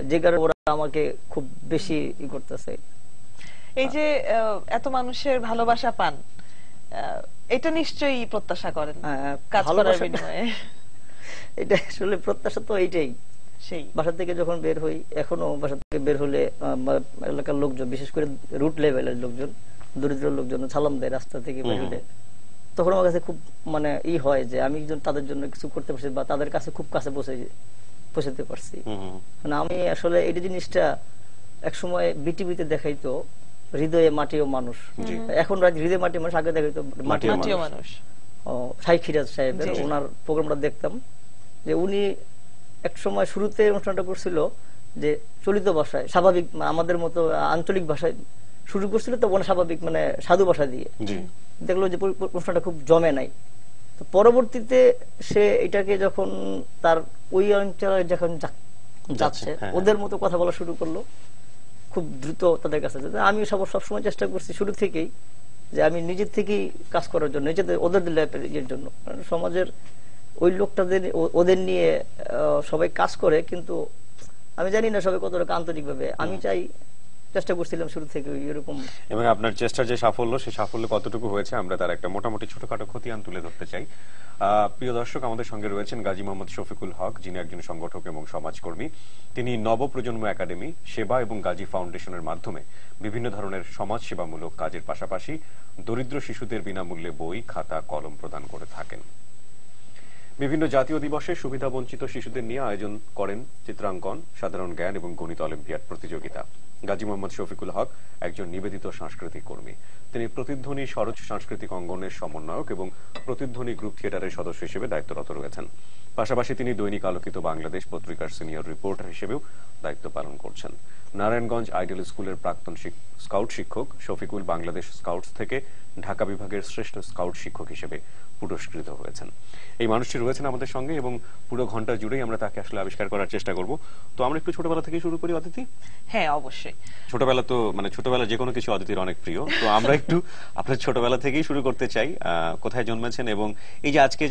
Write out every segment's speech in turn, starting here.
যে কারণে ওরা আমাকে খুব বেশি ই করতেছে। এই যে এত মানুষের ভালোবাসা পান, এটা নিশ্চয়ই প্রত্যাশা করেন কাজ করার বিনিময়ে। এটা আসলে প্রত্যাশা তো এইটাই। সেই বাসা থেকে যখন বের হই, এখনো বাসা থেকে বের হলে এলাকার লোকজন, বিশেষ করে রুট লেভেলের লোকজন, দরিদ্র লোকজন সালাম দেয় রাস্তা থেকে বের হলে। তখন আমার কাছে খুব মানে হয় যে আমি তাদের জন্য কিছু করতে পারছি বা তাদের কাছে খুব কাছে পৌঁছাতে পারছি। মানে আমি আসলে এই জিনিসটা একসময় বিটিভিতে দেখাইতো হৃদয়ে মাটি ও মানুষ, এখন হৃদয় মাটি মানুষ, আগে দেখাইতো মাটি ও মানুষ। শাইখ হিরাজ সাহেবের ওনার প্রোগ্রামটা দেখতাম, যে উনি এক সময় শুরুতে অনুষ্ঠানটা করছিল যে চলিত ভাষায়, স্বাভাবিক আমাদের মতো আঞ্চলিক ভাষায় শুরু করছিল, তো ওনার স্বাভাবিক মানে সাধু ভাষা দিয়ে। দেখলো যে অনুষ্ঠানটা খুব জমে নাই। তো পরবর্তীতে সে এটাকে যখন তার ওই অঞ্চলে যখন যাচ্ছে, ওদের মতো কথা বলা শুরু করলো খুব দ্রুত তাদের কাছে। আমি সবসময় চেষ্টা করছি শুরু থেকেই যে আমি নিজের থেকেই কাজ করার জন্য, নিজেদের ওদের ইয়ের জন্য। সমাজের ওই লোকটাদের ওদের নিয়ে সবাই কাজ করে, কিন্তু আমি জানি না সবাই কতটা আন্তরিক ভাবে। আমি চাই, চেষ্টা করছিলাম শুরু থেকে এরকম। এবং আপনার চেষ্টার যে সাফল্য, সেই সাফল্য কতটুকু হয়েছে আমরা তার একটা মোটামুটি ছোটখাটো খতিয়ান তুলে ধরতে চাই। প্রিয় দর্শক, আমাদের সঙ্গে রয়েছেন গাজী মোহাম্মদ শফিকুল হক, যিনি একজন সংগঠক এবং সমাজকর্মী। তিনি নবপ্রজন্ম একাডেমি, সেবা এবং গাজী ফাউন্ডেশনের মাধ্যমে বিভিন্ন ধরনের সমাজ সেবামূলক কাজের পাশাপাশি দরিদ্র শিশুদের বিনামূল্যে বই, খাতা, কলম প্রদান করে থাকেন। বিভিন্ন জাতীয় দিবসে সুবিধাবঞ্চিত শিশুদের নিয়ে আয়োজন করেন চিত্রাঙ্কন, সাধারণ জ্ঞান এবং গণিত অলিম্পিয়াড প্রতিযোগিতা। গাজী মোহাম্মদ শফিকুল হক একজন নিবেদিত সাংস্কৃতিক কর্মী। তিনি প্রতিধ্বনি সরোজ সাংস্কৃতিক অঙ্গনের সমন্বয়ক এবং প্রতিধ্বনি গ্রুপ থিয়েটারের সদস্য হিসেবে দায়িত্বরত রয়েছেন। পাশাপাশি তিনি দৈনিক আলোকিত বাংলাদেশ পত্রিকার সিনিয়র রিপোর্টার হিসেবেও দায়িত্ব পালন করছেন। নারায়ণগঞ্জ আইডিয়াল স্কুলের প্রাক্তন স্কাউট শিক্ষক শফিকুল বাংলাদেশ স্কাউটস থেকে ঢাকা বিভাগের শ্রেষ্ঠ স্কাউট শিক্ষক হিসেবে পুরস্কৃত হয়েছেন। এই মানুষটি রয়েছেন আমাদের সঙ্গে এবং পুরো ঘন্টা জুড়েই আমরা তাকে আসলে আবিষ্কার করার চেষ্টা করব। তো আমরা একটু ছোটবেলা থেকে শুরু করি অদিতি। হ্যাঁ, অবশ্যই। ছোটবেলা তো মানে ছোটবেলা যে কোনো কিছু অদিতির অনেক প্রিয়, তো আমরা একটু আপনার ছোটবেলা থেকেই শুরু করতে চাই। কোথায় জন্মেছেন এবং এই যে আজকে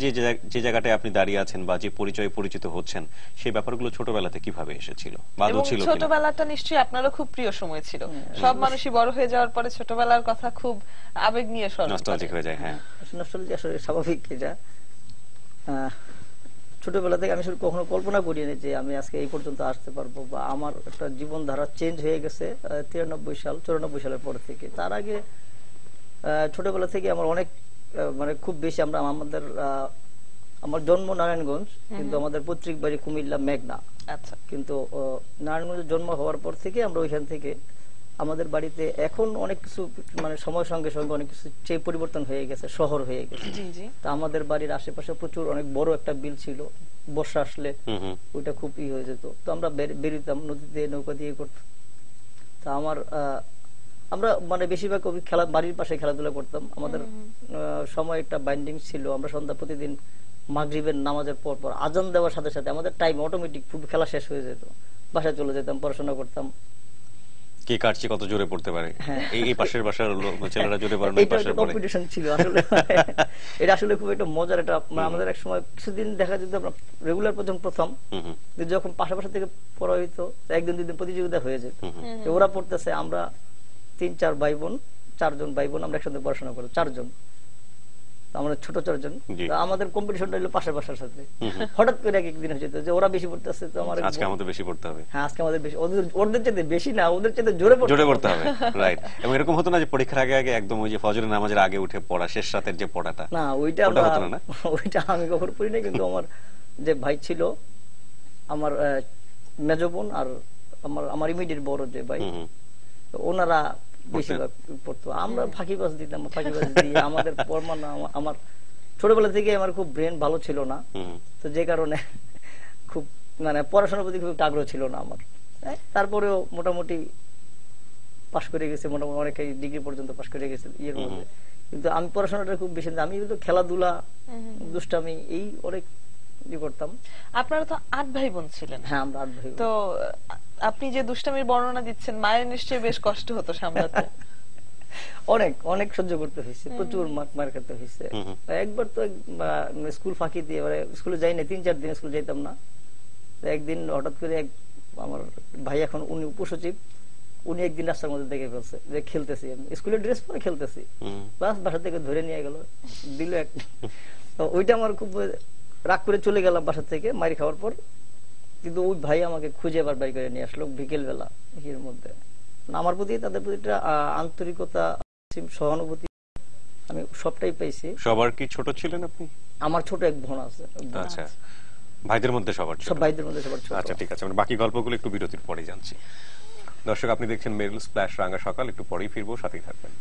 যে জায়গাটায় আপনি দাঁড়িয়ে আছেন বা যে পরিচয়ে পরিচিত হচ্ছেন, সেই ব্যাপারগুলো ছোটবেলাতে কিভাবে এসেছিল বা ছিল? ছোটবেলাটা নিশ্চয়ই আপনারও খুব প্রিয় সময় ছিল। সব মানুষই বড় হয়ে যাওয়ার পরে ছোটবেলার কথা খুব আবেগ নিয়ে নস্টালজিক হয়ে যায়। হ্যাঁ, নস্টালজি আসলে স্বাভাবিক। এটা ছোটবেলা থেকে আমি কখনো কল্পনা করিনি যে আমি আজকে এই পর্যন্ত আসতে পারবো, বা আমার একটা জীবনধারা চেঞ্জ হয়ে গেছে 94 সালের পর থেকে। তার আগে ছোটবেলা থেকে আমার অনেক মানে খুব বেশি আমার জন্ম নারায়ণগঞ্জ, কিন্তু আমাদের পৈতৃক বাড়ি কুমিল্লা মেঘনা। আচ্ছা, কিন্তু নারায়ণগঞ্জের জন্ম হওয়ার পর থেকে আমরা ওইখান থেকে আমাদের বাড়িতে এখন অনেক কিছু মানে সময়ের সঙ্গে সঙ্গে অনেক কিছু পরিবর্তন হয়ে গেছে, শহর হয়ে গেছে। তা আমাদের বাড়ির আশেপাশে প্রচুর অনেক বড় একটা বিল ছিল, বর্ষা আসলে ওইটা খুব হয়ে যেত। তো আমরা বেরিতাম নদীতে, নৌকা দিয়ে করতাম। তা আমরা মানে বেশিরভাগ বাড়ির পাশে খেলাধুলা করতাম। আমাদের সময় একটা বাইন্ডিং ছিল, আমরা সন্ধ্যা প্রতিদিন মাগরিবের নামাজের পর পর আজান দেওয়ার সাথে সাথে আমাদের টাইম অটোমেটিক খেলা শেষ হয়ে যেত, বাসায় চলে যেতাম, পড়াশোনা করতাম। কে কাটছে কত জোরে পড়তে পারে, এই পাশের বাসার ছেলেরা জোরে পারে না, এই পাশের কম্পিটিশন ছিল আসলে। এটা আসলে খুব একটা মজার। এটা আমাদের এক সময় কিছুদিন দেখা যেত আমরা রেগুলার প্রথম যখন পাশাপাশি থেকে পড়া হইতো, একদিন দুদিন প্রতিযোগিতা হয়ে যেত। ওরা পড়তেছে, আমরা 3-4 ভাই বোন, 4জন ভাই বোন আমরা একসাথে পড়াশোনা করবো, 4জন, আমাদের ছোট 4জন। আমাদের কম্পিটিশনটা হলো পাশের বাসার সাথে। হঠাৎ করে একদিন হয়েছে যে ওরা বেশি পড়তেছে, তো আমার আজকে আমাদের বেশি পড়তে হবে। হ্যাঁ, আজকে আমাদের বেশি, ওদের চাইতে বেশি না, ওদের চাইতে জোরে পড়তে হবে। রাইট। এবং এরকম হতো না যে পরীক্ষার আগে আগে একদম ওই যে ফজরের নামাজের আগে উঠে পড়া, শেষ রাতের যে পড়াটা? না, ওইটা আমি কখনো পড়ি না। কিন্তু আমার যে ভাই ছিল, আমার মেজ বোন আর আমার ইমিডিয়েট বড় যে ভাই, ওনারা বেশিরভাগ পড়তো। আমরা ফাঁকিবাজ দিতাম, ফাঁকিবাজ দিয়ে আমাদের আমার ছোটবেলা থেকে আমার খুব ব্রেন ভালো ছিল না, তো যে কারণে খুব মানে পড়াশোনার প্রতি খুব আগ্রহ ছিল না আমার। তারপরেও মোটামুটি পাশ করে গেছে, মোটামুটি অনেকে ডিগ্রি পর্যন্ত পাশ করে গেছে ইয়ের মধ্যে। কিন্তু আমি পড়াশোনাটা খুব বেশি, আমি কিন্তু খেলাধুলা, দুষ্টামি এই অনেক করতাম। আপনারা তো 8 ভাই বোন ছিলেন। হ্যাঁ, আমরা 8 ভাই। তো আপনি যে দুষ্টামির বর্ণনা দিচ্ছেন, মায়ের নিশ্চয়ই বেশ কষ্ট হতো সামলাতে। অনেক অনেক সহ্য করতে হয়েছে, প্রচুর মার খেতে হয়েছে। একবার তো স্কুল ফাঁকি দিয়ে, স্কুলে যাই না, 3-4 দিন স্কুল যাইতাম না। একদিন হঠাৎ করে আমার ভাই এখন উনি উপসচিব, উনি একদিন রাস্তার মধ্যে দেখে ফেলছে যে খেলতেছি, আমি স্কুলের ড্রেস পরে খেলতেছি, বাস বাসা থেকে ধরে নিয়ে গেল, দিল এক। তো ওইটা আমার খুব রাগ করে চলে গেলাম বাসা থেকে মারি খাওয়ার পর, কিন্তু ওই ভাই আমাকে খুঁজে আবার বাড়ি করে নিয়ে আসলো বিকেল বেলা এর মধ্যে। আমার প্রতি তাদের প্রতি একটা আন্তরিকতা, সহানুভূতি আমি সবটাই পেয়েছি। সবার কি ছোট ছিলেন আপনি? আমার ছোট এক বোন আছে। আচ্ছা, ভাইদের মধ্যে সবার ছোট? সব ভাইদের মধ্যে সবার ছোট। আচ্ছা ঠিক আছে, আমরা বাকি গল্পগুলো একটু বিরতির পরে জানছি। দর্শক, আপনি দেখছেন মেরিল স্প্ল্যাশ রাঙা সকাল, একটু পরেই ফিরবো, সাথেই থাকবেন।